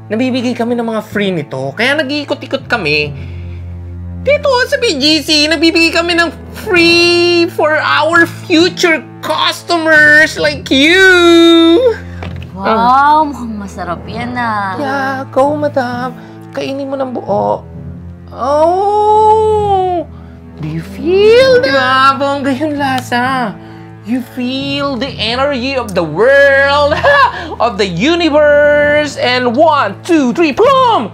nabibigay kami ng mga free nito. Kaya nag-iikot-ikot kami. Dito sa BGC, nabibigay kami ng free for our future customers like you. Wow, mukhang masarap yan ah. Yeah, go madam. Kainin mo ng buo. Oh! Do you feel that? Diba, bongga yung lasa. You feel the energy of the world, of the universe, and 1, 2, 3, plum!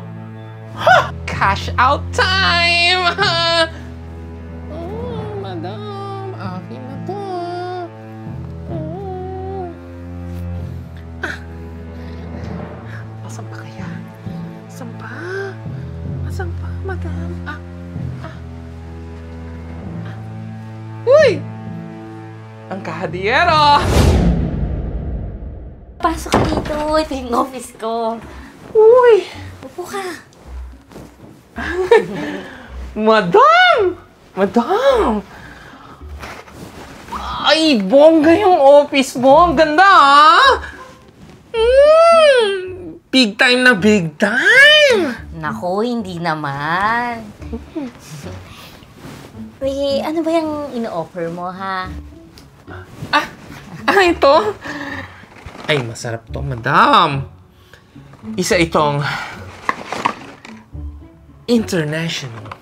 Cash out time! Oh, madam, akin na to. Asan pa kaya? Asan pa? Asan pa, madam? Uy! Ang kahadiyero! Pasok ka dito. Ito yung office ko. Uy! Upo ka. Madam! Madam! Ay, bongga yung office mo. Ang ganda, ah! Big time na big time! Naku, hindi naman. Uy, ano ba yung ino-offer mo, ha? Ito? Ay, masarap to, madam. Isa itong international,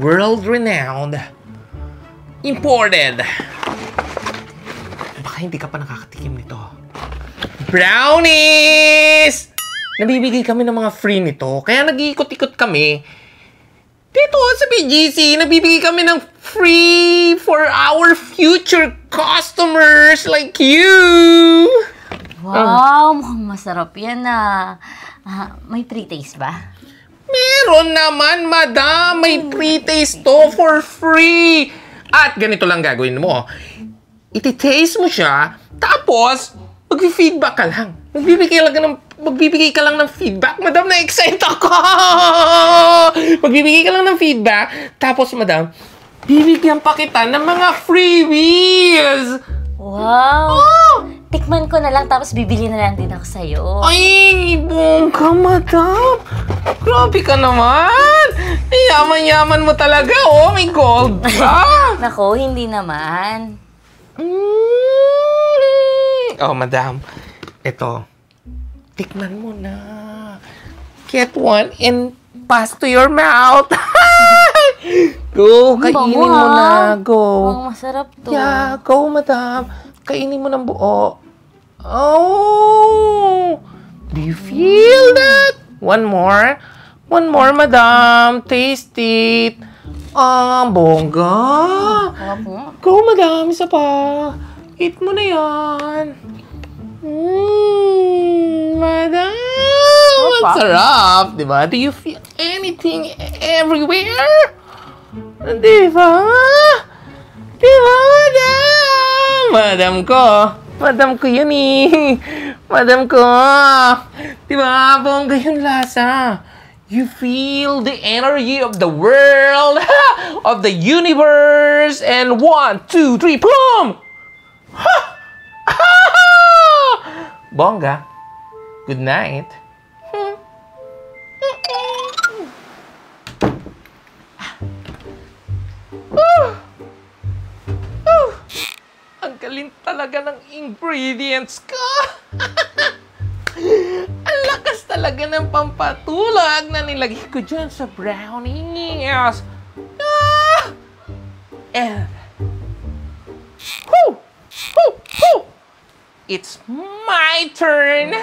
world-renowned, imported. Baka hindi ka pa nakakatikim nito. Brownies! Nabibigay kami ng mga free nito. Kaya nag-iikot-ikot kami. Dito sa BGC, nabibigay kami ng free for our future customers like you. Wow, mukhang masarap yan ah. May pre-taste ba? Meron naman, madam. May pre-taste to for free. At ganito lang gagawin mo. Iti-taste mo siya, tapos mag-feedback ka lang. Magbibigay ka lang ng feedback. Madam, na-excite ako! Magbibigay ka lang ng feedback. Tapos, madam, bibigyan pa kita ng mga freebies! Wow! Oh! Tikman ko na lang tapos bibili na lang din ako sa'yo. Ay, bongga, madam! Grabe ka naman! Yaman-yaman mo talaga, oh! May gold pa! Nako, hindi naman. Oh, madam. Ito. Tikman mo na. Get one and pass to your mouth. Go, kainin mo na. Go. Mukhang masarap to. Yeah, go, madam. Kainin mo ng buo. Oh! Do you feel that? One more. One more, madam. Taste it. Bongga. Go, madam. Isa pa. Eat mo na yan. Madam. Ang sarap. Diba? Do you feel anything everywhere? Diba? Diba, madam? Madam ko. Madam ko yun eh. Madam ko. Diba? Bongga yung lasa. You feel the energy of the world, of the universe, and 1, 2, 3, plum! Bongga. Good night. Ang galing talaga ng ingredients ko. Ang lakas talaga ng pampatulog na nilagay ko dyan sa brownies. And it's my turn.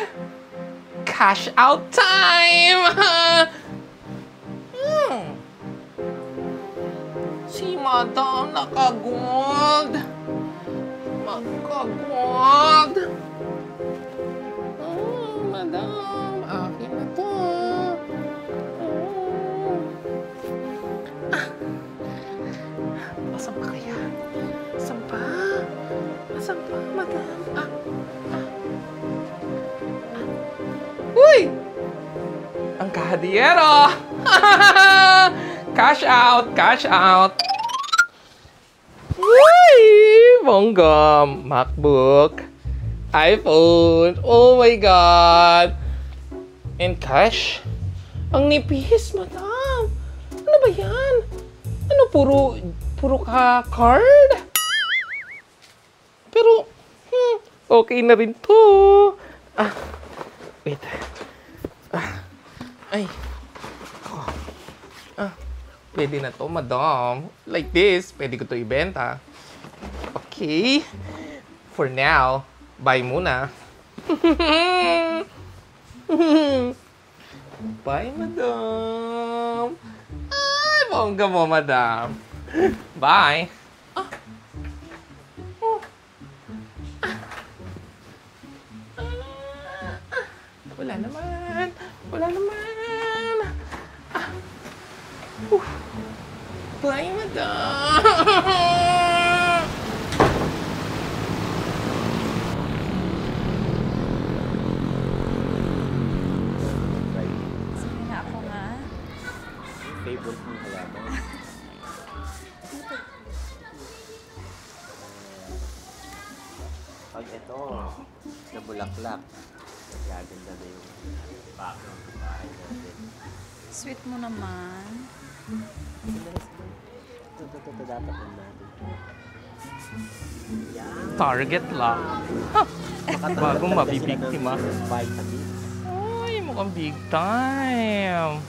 Cash out time. Si Madam nakagold. Magkagold. Madam, akin na to. Asan pa kaya? Asan pa? Asan pa, madam? Uy! Ang kahadiyero! Cash out! Cash out! Uy! Bongga! MacBook! iPhone! Oh my God! And cash? Ang nipis, madam. Ano ba yan? Ano, puro ka card? Pero, okay na rin to. Wait. Ay. Pwede na to, madam. Like this, pwede ko to ibenta. Okay. For now, bye muna. Bye, madam. Ay, bongga mo, madam. Bye. Wala naman. Wala naman. Bye, madam. Sige na ako nga. Favorite mong halaman? Pag ito, nabulaklak, gaganda na yung background ng bahay natin. Sweet mo naman. Ito dapat lang natin. Yan. Target lang. Bago mabibiktima. Vitamin. Ay, mukhang big time.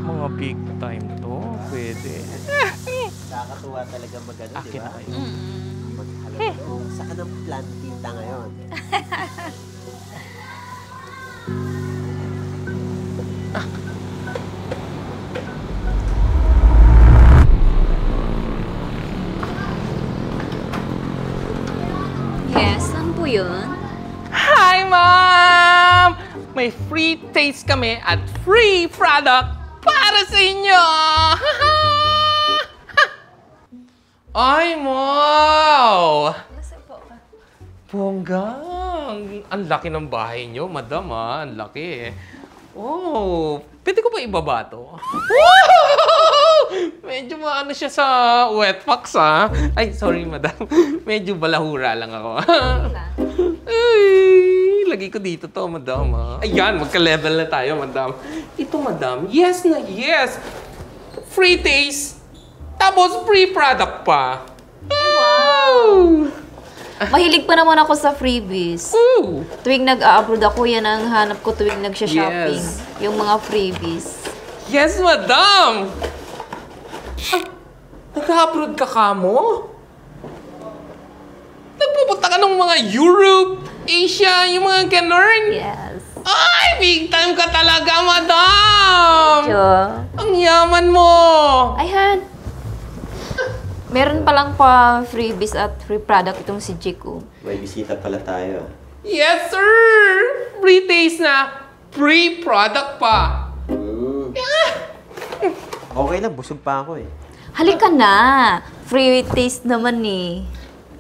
Mga big time to. Pwede. Nakakatuwa talaga magano, di Akin ba? na kayo. Maghalaman. Saka ng plantita ngayon. Yes, saan po yun? Hi, Ma'am! May free taste kami at free product para sa inyo! Ay, wow! Nasa po ka. Bongga! Ang laki ng bahay nyo, madam, ah. Ang laki. Oh, pwede ko ba ibaba to? Medyo maano siya sa wetbox, ah. Ay, sorry, madam. Medyo balahura lang ako. Ay, lagay ko dito to, madam, ah. Ayan, magka-level na tayo, madam. Ito, madam, yes na yes. Free taste, tapos free product pa. Wow! Mahilig pa naman ako sa freebies. Ooh! Tuwing nag-a-abroad ako, yan ang hanap ko tuwing nagsha-shopping. Yes. Yung mga freebies. Yes, madam! Nag-upload ka kamo? Nagpupunta ka ng mga Europe, Asia, yung mga ganun? Yes. Ay, big time ka talaga, madam! Sure. Ang yaman mo! Ayan. Meron palang pa freebies at free product itong si Jiku. May bisita pala tayo. Yes, sir! Free taste na, free product pa. Okay lang, busog pa ako eh. Halika na! Free taste naman eh.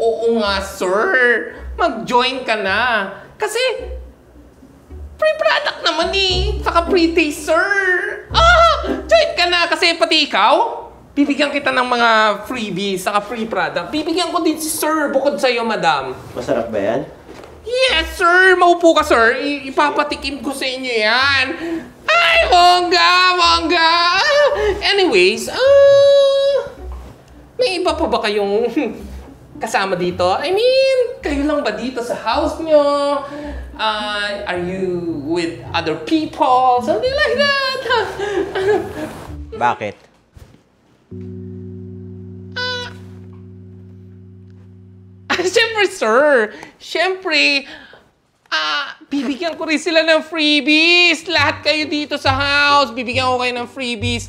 Oo nga, sir. Mag-join ka na. Kasi, free product naman eh. Saka free taste, sir. Join ka na kasi pati ikaw. Bibigyan kita ng mga freebies, saka free product. Bibigyan ko din si sir bukod sa'yo, madam. Masarap ba yan? Yes, sir! Maupo ka, sir. Ipapatikim ko sa inyo yan. Ay, bongga! Bongga! Anyways, may iba pa ba kayong kasama dito? I mean, kayo lang ba dito sa house nyo? Are you with other people? Something like that. Bakit? Siyempre, sir. Siyempre, bibigyan ko rin sila ng freebies. Lahat kayo dito sa house, bibigyan ko kayo ng freebies.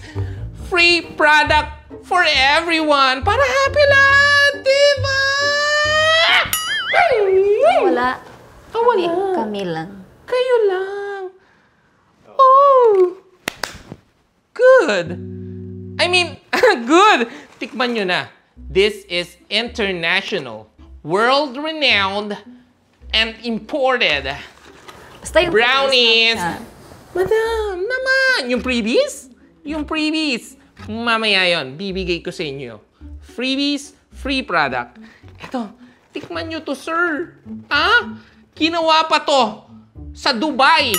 Free product for everyone. Para happy lahat, diba? Wala. Wala. Kami lang. Kayo lang. Oh. Good. I mean, good. Tikman nyo na. This is international, world-renowned, and imported. Basta yung Brownies. freebies na. Madam, naman. Yung freebies? Yung freebies. Mamaya yon, bibigay ko sa inyo. Freebies, free product. Eto, tikman nyo to, sir. Ginawa pa to Sa Dubai.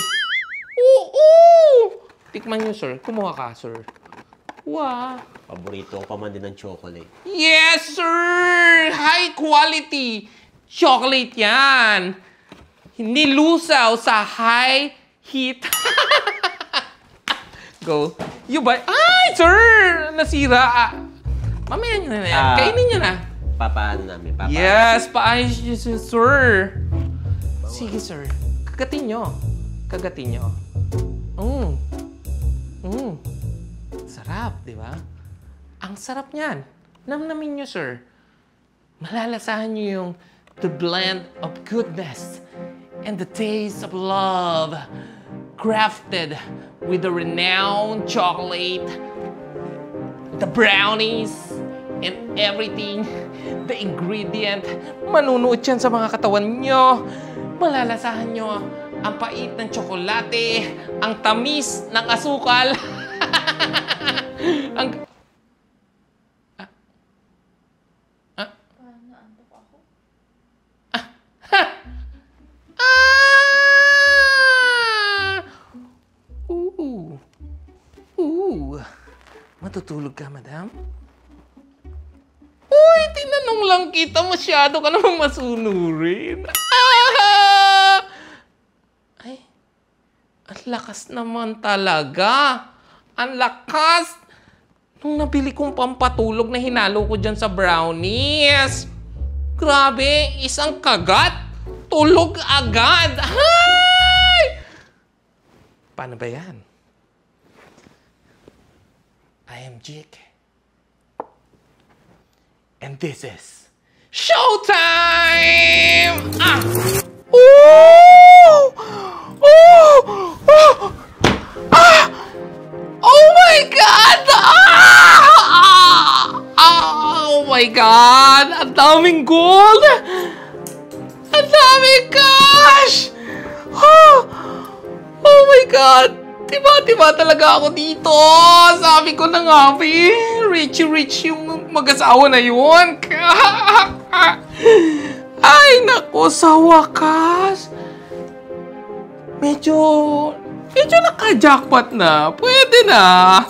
Oo! Tikman nyo, sir. Kumuha ka, sir. Wow. Paborito ko pa man din ng chocolate. Yes, sir! High quality chocolate yan. Hindi lusaw sa high heat. Go. You buy... Ay, sir! Nasira. Mamaya nyo na yan. Kainin nyo na. Papaano namin? Yes, paayos nyo, sir. Sige, sir. Kagatin nyo. Kagatin nyo. Sarap, di ba? Ang sarap niyan. Namnamin nyo, sir. Malalasahan nyo yung the blend of goodness and the taste of love crafted with the renowned chocolate, the brownies, and everything, the ingredient. Manunuot yan sa mga katawan nyo. Malalasahan nyo ang pait ng tsokolate, ang tamis ng asukal. ang... Matutulog ka, madam? Uy, tinanong lang kita. Masyado ka namang masunurin. Ay, ang lakas naman talaga. Ang lakas. Nung nabili kong pampatulog na hinalo ko dyan sa brownies. Grabe, isang kagat. Tulog agad. Ay! Paano ba yan? I am Jake. And this is Showtime! Ooh! Oh! Oh! Oh my God! Oh my God! Ang daming gold! Ang daming cash! Oh my God! Diba talaga ako dito? Sabi ko na nga, rich yung mag-asawa na yun. Ay, naku, sa wakas. Medyo naka-jackpot na. Pwede na.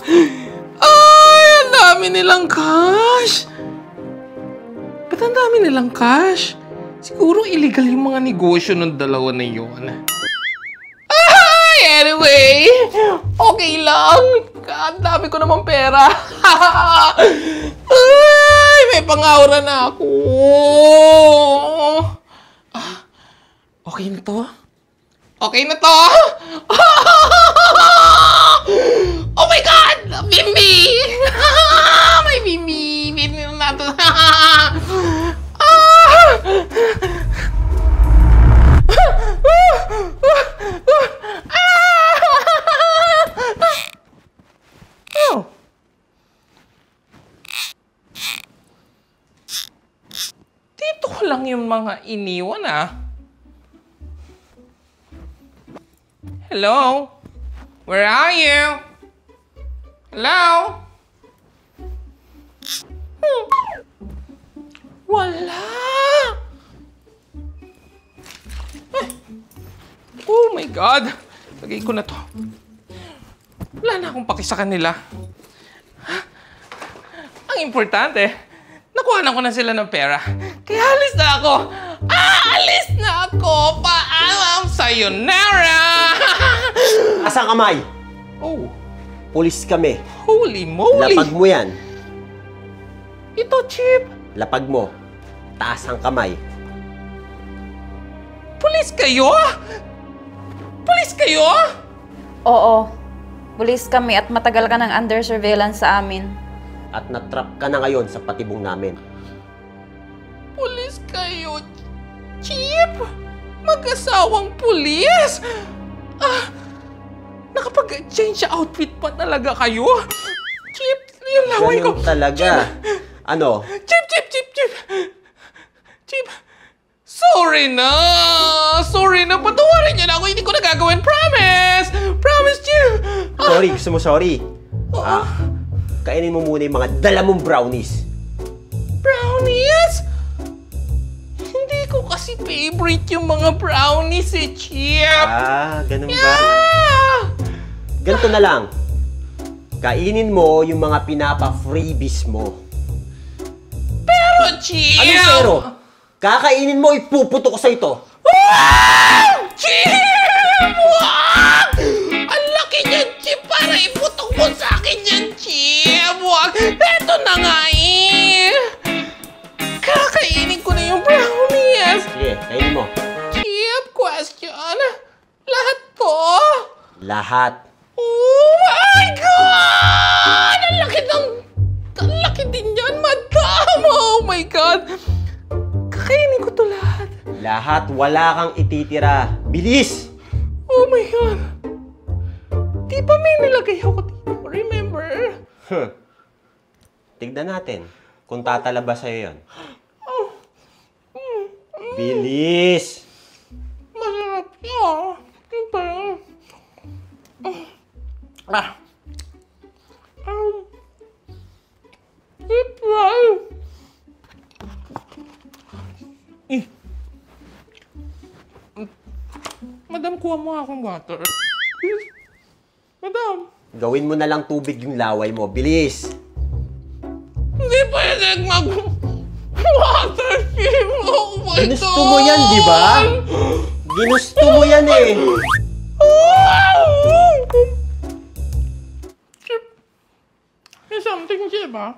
Ay, ang dami nilang cash. Ba't ang dami nilang cash? Siguro illegal yung mga negosyo ng dalawa na yun. Anyway, okay lang. Ang dami ko naman pera. Ay, may pang-aura na ako. Okay na to? Okay na to? Oh my God! Bimbi! May bimbi! Bimbi na to. Dito ko lang yung mga iniwan, Hello? Where are you? Hello? Wala! Oh my God! Lagay ko na to. Wala na akong paki sa kanila. Ang importante, nakuhanan ko na sila ng pera. Kaya alis na ako! Alis na ako! Paalam! Sayonara! Asang kamay? Oh. Pulis kami. Holy moly! Lapag mo yan. Ito, Chip. Lapag mo. Taas ang kamay. Pulis kayo? Pulis kayo? Oo. Pulis kami at matagal ka ng under surveillance sa amin. At natrap ka na ngayon sa patibong namin. Pulis kayo, Chip? Mag-asawang pulis? Nakapag-change outfit pa talaga kayo? Chip, yung laway ko. Ganun talaga. Ano? Chip! Sorry na! Patawarin niyo na ako. Hindi ko na gagawin. Promise! Promise, Chip! Sorry, gusto mo sorry? Kainin mo muna yung mga dala mong brownies. Brownies? Hindi ko kasi favorite favorite yung mga brownies eh, Chip. Ganun ba? Yeah! Ganito na lang. Kainin mo yung mga pinapa-freebies mo. Pero, Chip! Anong pero? Kakainin mo, ipuputo ko sa ito. Chip! Wag! Ang laki niyan, Chip! Para iputok mo sa akin yan, Chip! Wag! Eto na nga eh! Kakainin ko na yung brownies! Sige, kainin mo. Chip, question. Lahat to? Lahat. Oh my God! Ang laki din yan, madam! Oh my God! Kakainin ko to lahat. Lahat, wala kang ititira. Bilis! Oh my God! Di ba may nilagay ako dito? Remember? Tignan natin kung tatalaba sa'yo yun. Bilis! Masarap siya. Diba? Diba? Madam, kuha mo akong water. Madam. Gawin mo na lang tubig yung laway mo. Bilis! Hindi pwede mag-water film. Oh my God! Ginusto mo yan, di ba? Ginusto mo yan eh. Chip. May something, Chip, ha?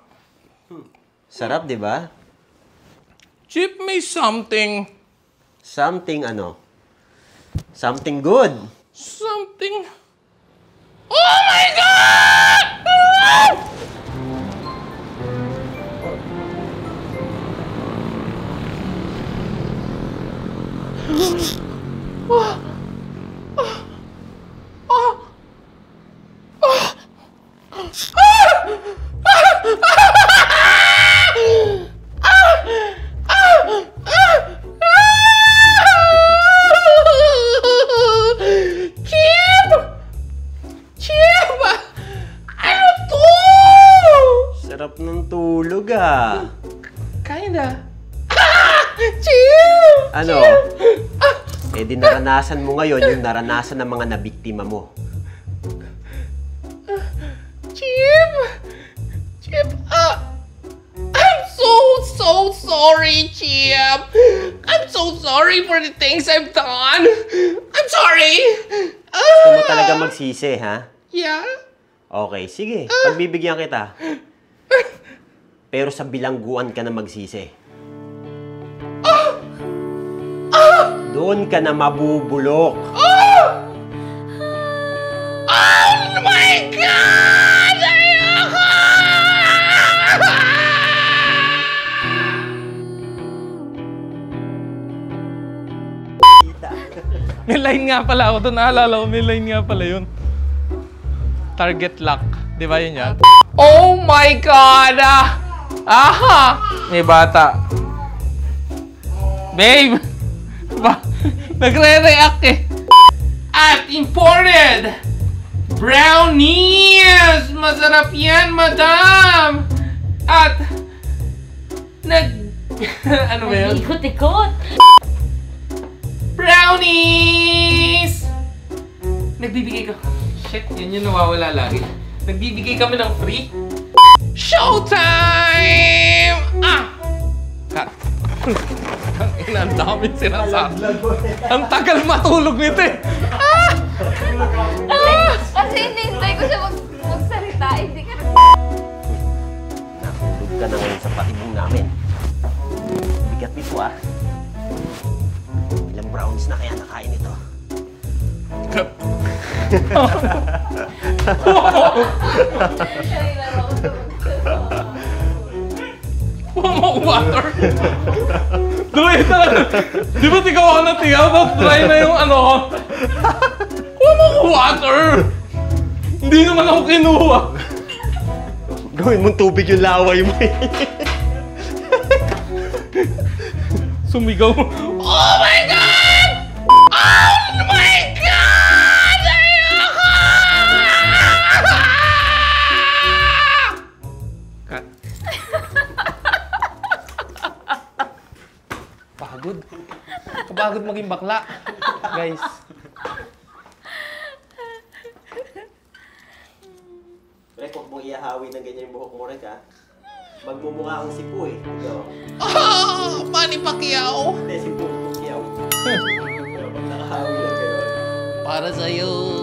Sarap, di ba? Chip, may something. Something ano? Something good. Something. Oh my God! Sarap ng tulog ah. Kinda. Chill! Ano? Eh di naranasan mo ngayon yung naranasan ng mga nabiktima mo. Chip! Chip, I'm so sorry, Chip! I'm so sorry for the things I've done! I'm sorry! Gusto mo talaga magsisi, ha? Yeah? Okay, sige. Pagbibigyan kita. Pero sa bilangguan ka na magsisi. Doon ka na mabubulok. Oh my God! Ayoko! May line nga pala ako doon. Naalala ko, may line nga pala yun. Target lock. Di ba yun yan? Oh my God! Aha! May bata. Babe! Nagre-react eh. At imported brownies! Masarap yan, madam! At ano ba yun? Ikot-ikot! Brownies! Nagbibigay ka. Shit, yun yung nawawala lagi. Nagbibigay kami ng free. Showtime! Cut. Ang daming sinasabi. Ang tagal matulog nito eh. Kasi hinihintay ko siya magsalita. Hindi ka Natulog ka na ngayon sa patibong namin. Bigat nito ah. Ilang brownies na kaya nakain ito? Cut. Kuha mo water. Dry talaga. Di ba tigaw ako na tigaw? Tapos dry na yung ano ko. Kuha mo water. Hindi naman ako kinuha. Gawin mong tubig yung laway mo eh. Sumigaw. Oh my God! Oh my God! Ayoko! Cut. Pagod. Kapagod maging bakla. Guys. Rek, huwag mong ihahawi ng ganyan yung buhok mo, Rek, ha? Magmumukha kang sipu, eh. Ikaw. Manny Pacquiao. Hindi, sipu, Pacquiao. Pero pag nakahawi lang kayo. Para sa'yo.